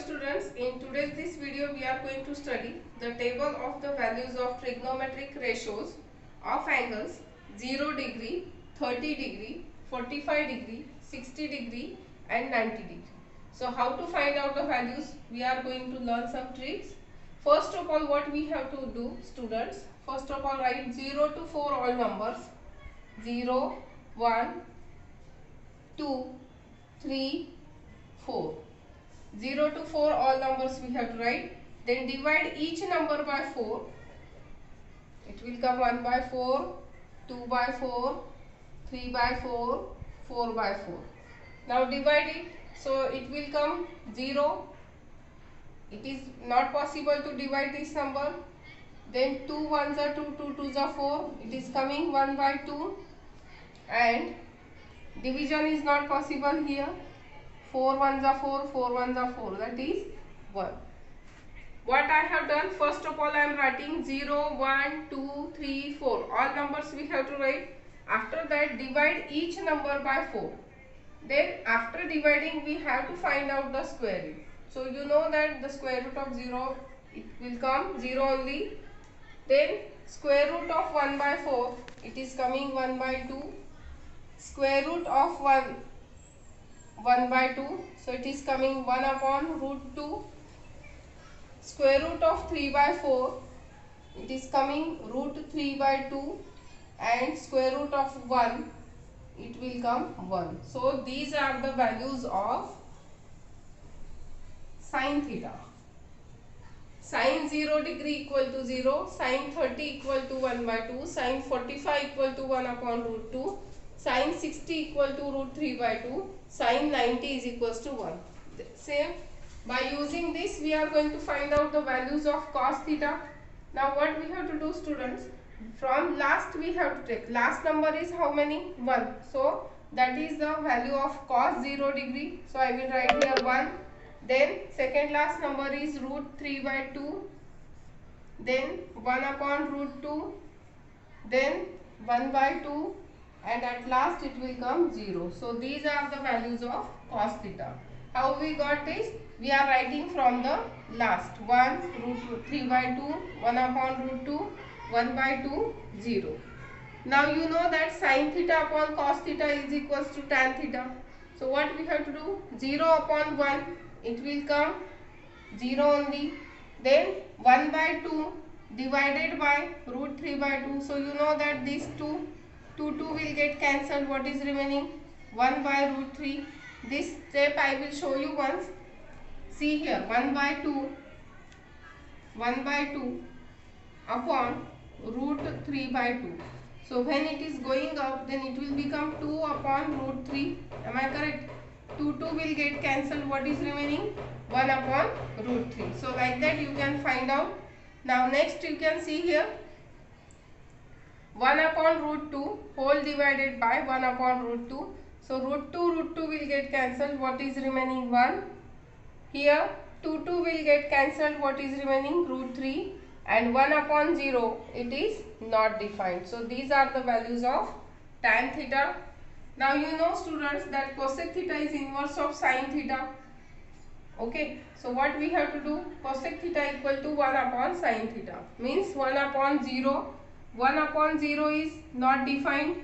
students, in today's this video we are going to study the table of the values of trigonometric ratios of angles 0 degree, 30 degree, 45 degree, 60 degree and 90 degree. So how to find out the values? We are going to learn some tricks. First of all, what we have to do, students, first of all write 0 to 4 all numbers. 0, 1, 2, 3, 4. 0 to 4 all numbers we have to write. Then divide each number by 4. It will come 1 by 4, 2 by 4, 3 by 4, 4 by 4. Now divide it. So it will come 0. It is not possible to divide this number. Then 2 ones are 2, 2 twos are 4. It is coming 1 by 2. And division is not possible here. 4 ones are 4, 4 ones are 4, that is 1. What I have done, first of all I am writing 0, 1, 2, 3, 4. All numbers we have to write. After that divide each number by 4. Then after dividing we have to find out the square root. So you know that the square root of 0, it will come 0 only. Then square root of 1 by 4, it is coming 1 by 2. Square root of 1 by 2, so it is coming 1 upon root 2. Square root of 3 by 4, it is coming root 3 by 2, and square root of 1, it will come 1. So these are the values of sin theta. Sin 0 degree equal to 0, sin 30 equal to 1 by 2, sin 45 equal to 1 upon root 2, sin 60 equal to root 3 by 2, sin 90 is equals to 1. Same. By using this we are going to find out the values of cos theta. Now what we have to do, students? From last we have to take. Last number is how many? 1. So that is the value of cos 0 degree. So I will write here 1. Then second last number is root 3 by 2. Then 1 upon root 2. Then 1 by 2. And at last it will come 0. So these are the values of cos theta. How we got this? We are writing from the last. 1 root 3 by 2, 1 upon root 2, 1 by 2, 0. Now you know that sin theta upon cos theta is equals to tan theta. So what we have to do? 0 upon 1, it will come 0 only. Then 1 by 2 divided by root 3 by 2. So you know that these 2 will get cancelled. What is remaining? 1 by root 3. This step I will show you once. See here, 1 by 2 upon root 3 by 2. So when it is going up, then it will become 2 upon root 3. Am I correct? 2 will get cancelled. What is remaining? 1 upon root 3. So like that you can find out. Now next you can see here, 1 upon root 2 whole divided by 1 upon root 2. So root 2 will get cancelled. What is remaining? 1. Here 2 will get cancelled. What is remaining? Root 3. And 1 upon 0, it is not defined. So these are the values of tan theta. Now you know, students, that cosec theta is inverse of sin theta. Okay. So what we have to do? Cosec theta equal to 1 upon sin theta. Means 1 upon 0. 1 upon 0 is not defined.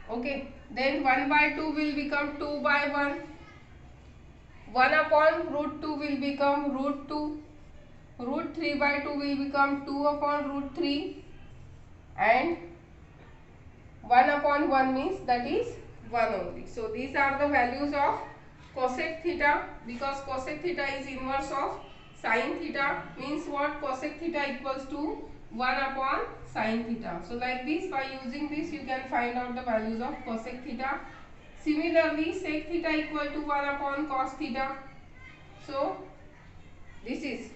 Okay. Then 1 by 2 will become 2 by 1. 1 upon root 2 will become root 2. Root 3 by 2 will become 2 upon root 3. And 1 upon 1 means that is 1 only. So these are the values of cosec theta, because cosec theta is inverse of sin theta. Means what? Cosec theta equals to 1 upon sin theta. So like this, by using this you can find out the values of cosec theta. Similarly, sec theta equal to 1 upon cos theta. So this is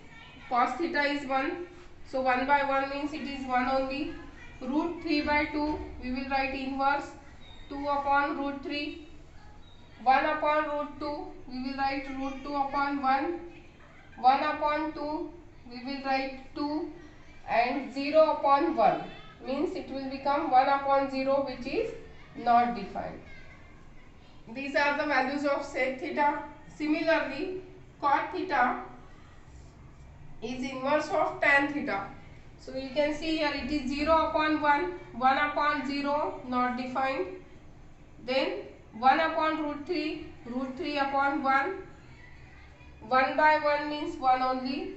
cos theta is 1. So 1 by 1 means it is 1 only. Root 3 by 2 we will write inverse 2 upon root 3. 1 upon root 2 we will write root 2 upon 1. 1 upon 2 we will write 2. And 0 upon 1 means it will become 1 upon 0, which is not defined. These are the values of sec theta. Similarly, cot theta is inverse of tan theta. So you can see here it is 0 upon 1, 1 upon 0 not defined. Then 1 upon root 3 upon 1. 1 by 1 means 1 only.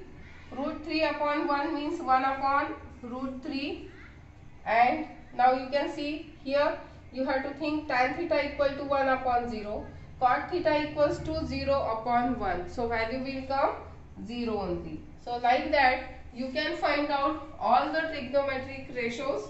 Root 3 upon 1 means 1 upon root 3. And now you can see here you have to think tan theta equal to 1 upon 0. Cot theta equals to 0 upon 1. So value will come 0 only. So like that you can find out all the trigonometric ratios